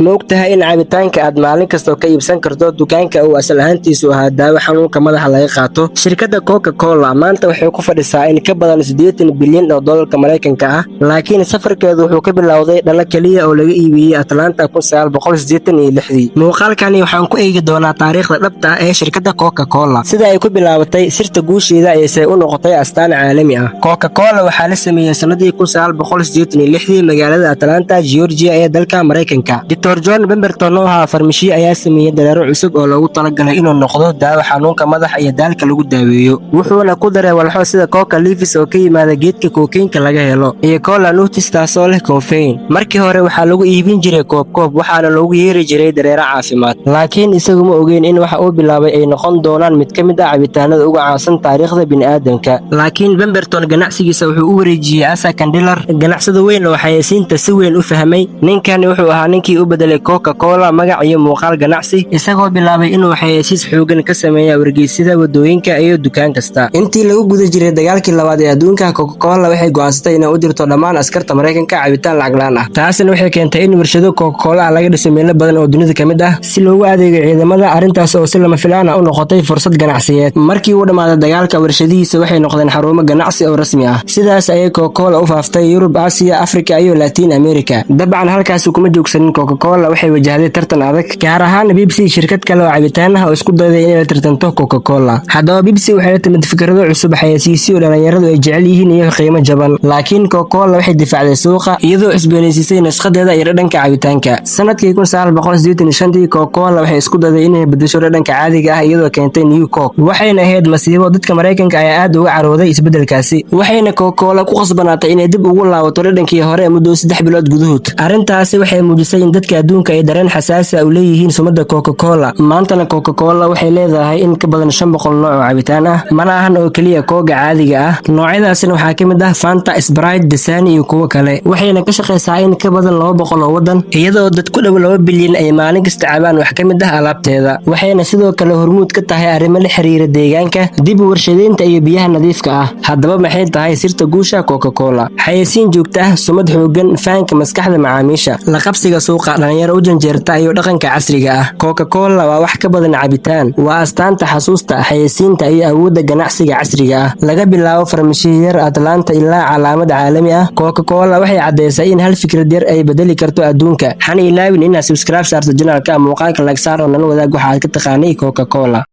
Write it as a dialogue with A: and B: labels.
A: Ma ogtahay in cabitaanka aad maalin kasta ka iibsan karto dukaanka uu asal ahaantiisu ahaa daawo xanuunka madaxa laga qaato? Shirkadda Coca-Cola maanta waxay ku fadhisaa in ka badan 80 bilyan oo dollarka Mareykanka ah, laakiin safarkeedu wuxuu ka bilowday dhalo kaliya oo laga iibiyey Atlanta 1986. Muuqaalkani waxaan ku eegi doonaa taariikhda dhabta ah ee shirkadda Coca-Cola, sida ay ku bilaabatay, sirta guusheeda ayay u noqotay astaan caalami ah. Coca-Cola waxaa la sameeyey sanadii 1986 magaalada Atlanta, Georgia ee dalka Mareykanka. Dr. John Pemberton oo ahaa farmashiye ayaa sameeyey dareero cusub oo loogu talagalay inuu noqdo daawo xanuunka madaxa iyo daalka lagu daaweeyo. Wuxuuna ku daray walxo sida Coca leaves oo ka yimaada geedka kookeenka laga helo, iyo Cola nutris taasoo leh caffeine. Markii hore waxaa lagu iibin jiray koob waxaana loogu yeeri jiray dareero caafimaad. Laakiin isagu ma ogeyn in waxa uu bilaabay ay noqon doonaan mid ka mid ah cabitaanada ugu caansan taariikhda bini'aadamka. Laakiin Pemberton ganacsigiisa wuxuu u wareejiyey Asa Candler, ganacsado weyn oo xayeysiinta si weyn u fahmay. Ninkani wuxuu ahaa ninkii u bedelay Coca-Cola magac iyo muuqaal ganacsi, isagoo bilaabay inuu xayeysiis xoogan ka sameeyo wargeysyada, wadooyinka iyo dukaan kasta. Intii lagu guda jiray dagaalkii labaad ee adduunka, Coca-Cola waxay go'aansatay inay u dirto dhammaan askarta Mareykanka cabitaan lacag la'aan ah. Taasina waxay keentay in warshado Coca-Cola laga dhiso meelo badan oo dunida ka mid ah si loogu adeego ciidamada, arrintaas oo si lama filaan ah u noqotay fursad ganacsiyeed. Markii uu dhamaaday dagaalka, warshadihiisa waxay noqdeen xarumo ganacsi oo rasmi ah. Sidaas ayay Coca-Cola u faaftay Yurub, Aasiya, Afrika iyo Latin America. Dabcan halkaas kuma joogsanin, Coca-Cola waxay wajahday tartan adag, gaar ahaan Pepsi, shirkad kale oo cabitaan ah oo isku dayday inay la tartanto Coca-Cola. Haddaba Pepsi waxay la timid fikrado cusub, xayeysiisyo dhalinyaradu ay jecel yihiin iyo qiimo jaban, laakiin Coca-Cola waxay difaacday suuqa iyadoo cusboonaysiisay nashqadeeda iyo dhadhanka cabitaanka. Sanadkii 1985 Coca-Cola waxay isku dayday inay beddesho dhadhanka caadiga ah iyadoo keentay New Coke, waxayna ahayd masiibo. Dadka Mareykanka ayaa aad uga carooday isbeddelkaasi, waxayna Coca-Cola ku qasbanaatay inay dib ugu laabato dhadhankii hore muddo 3 bilood gudahood. Arrintaasi waxay muujisay in dadka adduunka ay dareen xasaasi ah u leeyihiin sumadda Coca-Cola. Maantana Coca-Cola waxay leedahay in ka badan 500 nooc oo cabitaan ah, mana ahan oo keliya kooga caadiga ah. Noocyadaasina waxaa ka mid ah Fanta, Sprite, Dasani iyo kuwo kale. Waxayna ka shaqaysaa in ka badan 200 oo waddan, iyadoo dad ku dhow 2 bilyan ay maalin kasta cabaan wax ka mid ah alaabteeda. Waxayna sidoo kale hormuud ka tahay arrimo la xiriira deegaanka, dib u warshadeynta iyo biyaha nadiifka ah. Haddaba maxay tahay sirta guusha Coca-Cola? Xayeysiin joogto ah, sumad xooggan, fahanka maskaxda macaamiisha, la qabsiga suuqa, dhalinyaro u janjeerta iyo dhaqanka casriga ah. Coca-Cola waa wax ka badan cabitaan, waa astaanta xasuusta, xayeysiinta iyo awoodda ganacsiga casriga ah. Laga bilaabo farmashiye yar Atlanta ilaa calaamad caalami ah, Coca-Cola waxay caddeysay in hal fikrad yar ay bedeli karto adduunka. Hana ilaawin inaad subscribe saarto channelka, muuqaalka like saar oo nala wadaag waxa aad ka taqaanay Coca-Cola.